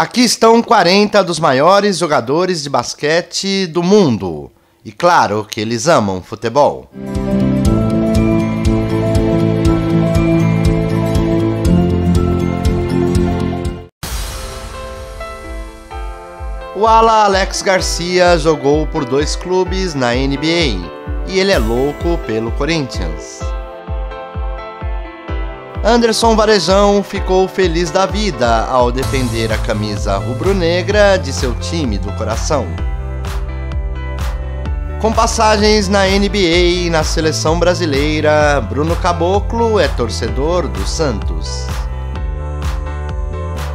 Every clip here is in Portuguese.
Aqui estão 40 dos maiores jogadores de basquete do mundo. E claro que eles amam futebol. O ala Alex Garcia jogou por 2 clubes na NBA e ele é louco pelo Corinthians. Anderson Varejão ficou feliz da vida ao defender a camisa rubro-negra de seu time do coração. Com passagens na NBA e na seleção brasileira, Bruno Caboclo é torcedor do Santos.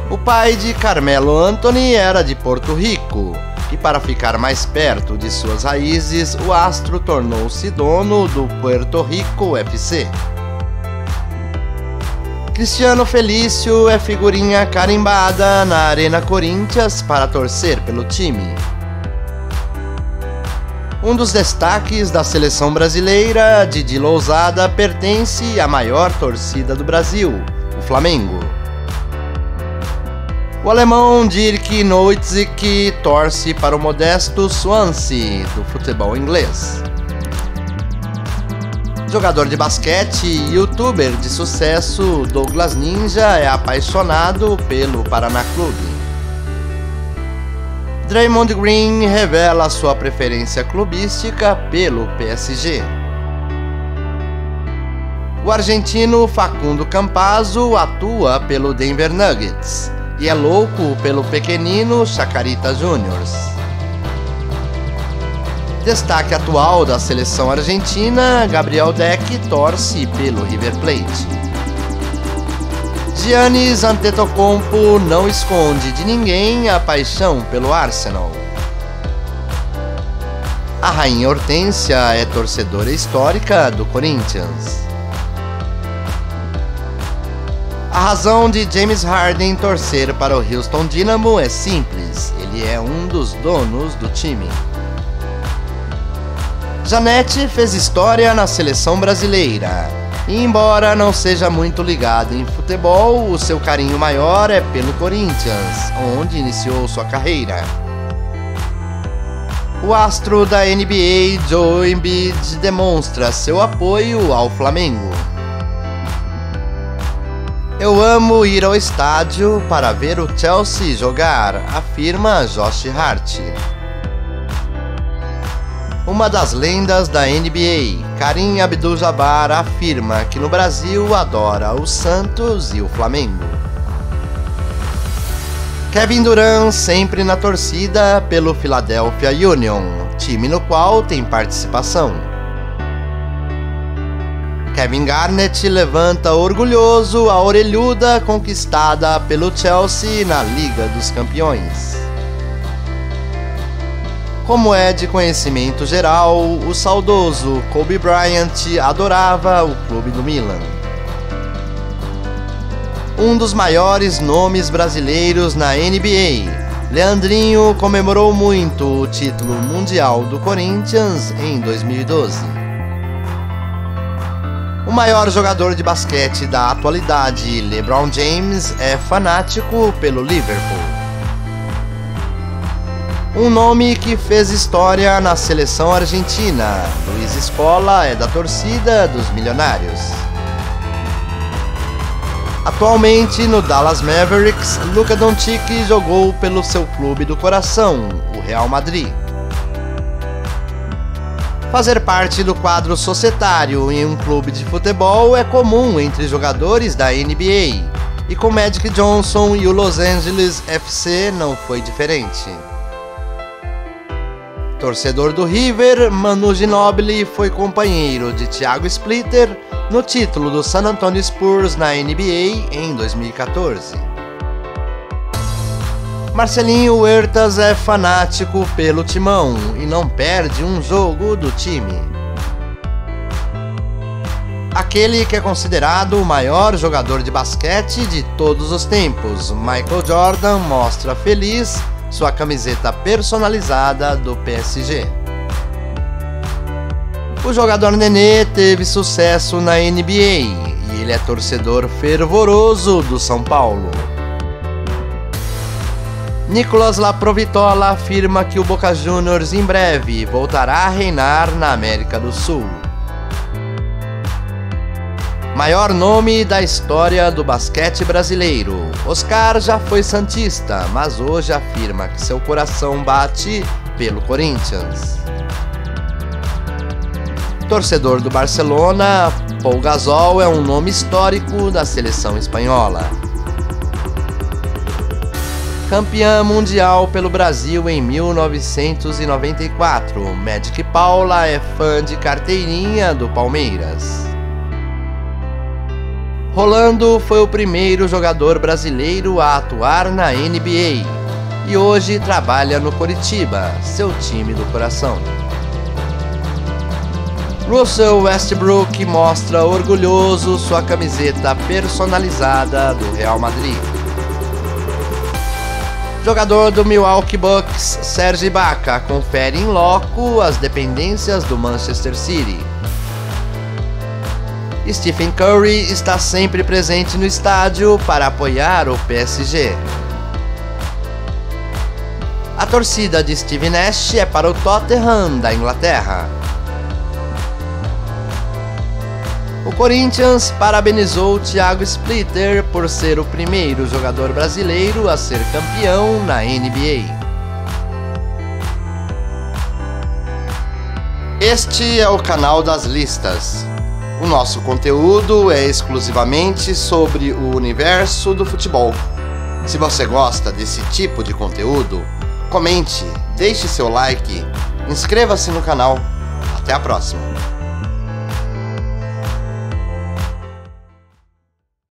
O pai de Carmelo Anthony era de Porto Rico, e para ficar mais perto de suas raízes, o astro tornou-se dono do Puerto Rico FC. Cristiano Felício é figurinha carimbada na Arena Corinthians para torcer pelo time. Um dos destaques da seleção brasileira, Didi Lousada, pertence à maior torcida do Brasil, o Flamengo. O alemão Dirk Nowitzki torce para o modesto Swansea do futebol inglês. Jogador de basquete e youtuber de sucesso, Douglas Ninja é apaixonado pelo Paraná Clube. Draymond Green revela sua preferência clubística pelo PSG. O argentino Facundo Campazzo atua pelo Denver Nuggets e é louco pelo pequenino Chacarita Juniors. Destaque atual da seleção argentina, Gabriel Deck torce pelo River Plate. Giannis Antetokounmpo não esconde de ninguém a paixão pelo Arsenal. A rainha Hortência é torcedora histórica do Corinthians. A razão de James Harden torcer para o Houston Dynamo é simples, ele é um dos donos do time. Janete fez história na seleção brasileira, e embora não seja muito ligado em futebol, o seu carinho maior é pelo Corinthians, onde iniciou sua carreira. O astro da NBA, Joel Embiid, demonstra seu apoio ao Flamengo. Eu amo ir ao estádio para ver o Chelsea jogar, afirma Josh Hart. Uma das lendas da NBA, Kareem Abdul-Jabbar, afirma que no Brasil adora o Santos e o Flamengo. Kevin Durant sempre na torcida pelo Philadelphia Union, time no qual tem participação. Kevin Garnett levanta orgulhoso a orelhuda conquistada pelo Chelsea na Liga dos Campeões. Como é de conhecimento geral, o saudoso Kobe Bryant adorava o clube do Milan. Um dos maiores nomes brasileiros na NBA, Leandrinho comemorou muito o título mundial do Corinthians em 2012. O maior jogador de basquete da atualidade, LeBron James, é fanático pelo Liverpool. Um nome que fez história na seleção argentina, Luiz Scola é da torcida dos Milionários. Atualmente no Dallas Mavericks, Luka Doncic jogou pelo seu clube do coração, o Real Madrid. Fazer parte do quadro societário em um clube de futebol é comum entre jogadores da NBA, e com Magic Johnson e o Los Angeles FC não foi diferente. Torcedor do River, Manu Ginóbili foi companheiro de Thiago Splitter no título do San Antonio Spurs na NBA em 2014. Marcelinho Huertas é fanático pelo Timão e não perde um jogo do time. Aquele que é considerado o maior jogador de basquete de todos os tempos, Michael Jordan, mostra feliz sua camiseta personalizada do PSG. O jogador Nenê teve sucesso na NBA e ele é torcedor fervoroso do São Paulo. Nicolas Laprovitola afirma que o Boca Juniors em breve voltará a reinar na América do Sul. Maior nome da história do basquete brasileiro. Oscar já foi santista, mas hoje afirma que seu coração bate pelo Corinthians. Torcedor do Barcelona, Pau Gasol é um nome histórico da seleção espanhola. Campeã mundial pelo Brasil em 1994, Magic Paula é fã de carteirinha do Palmeiras. Rolando foi o primeiro jogador brasileiro a atuar na NBA e hoje trabalha no Coritiba, seu time do coração. Russell Westbrook mostra orgulhoso sua camiseta personalizada do Real Madrid. Jogador do Milwaukee Bucks, Serge Ibaka, confere em loco as dependências do Manchester City. Stephen Curry está sempre presente no estádio para apoiar o PSG. A torcida de Steve Nash é para o Tottenham da Inglaterra. O Corinthians parabenizou Thiago Splitter por ser o primeiro jogador brasileiro a ser campeão na NBA. Este é o canal das listas. O nosso conteúdo é exclusivamente sobre o universo do futebol. Se você gosta desse tipo de conteúdo, comente, deixe seu like, inscreva-se no canal. Até a próxima!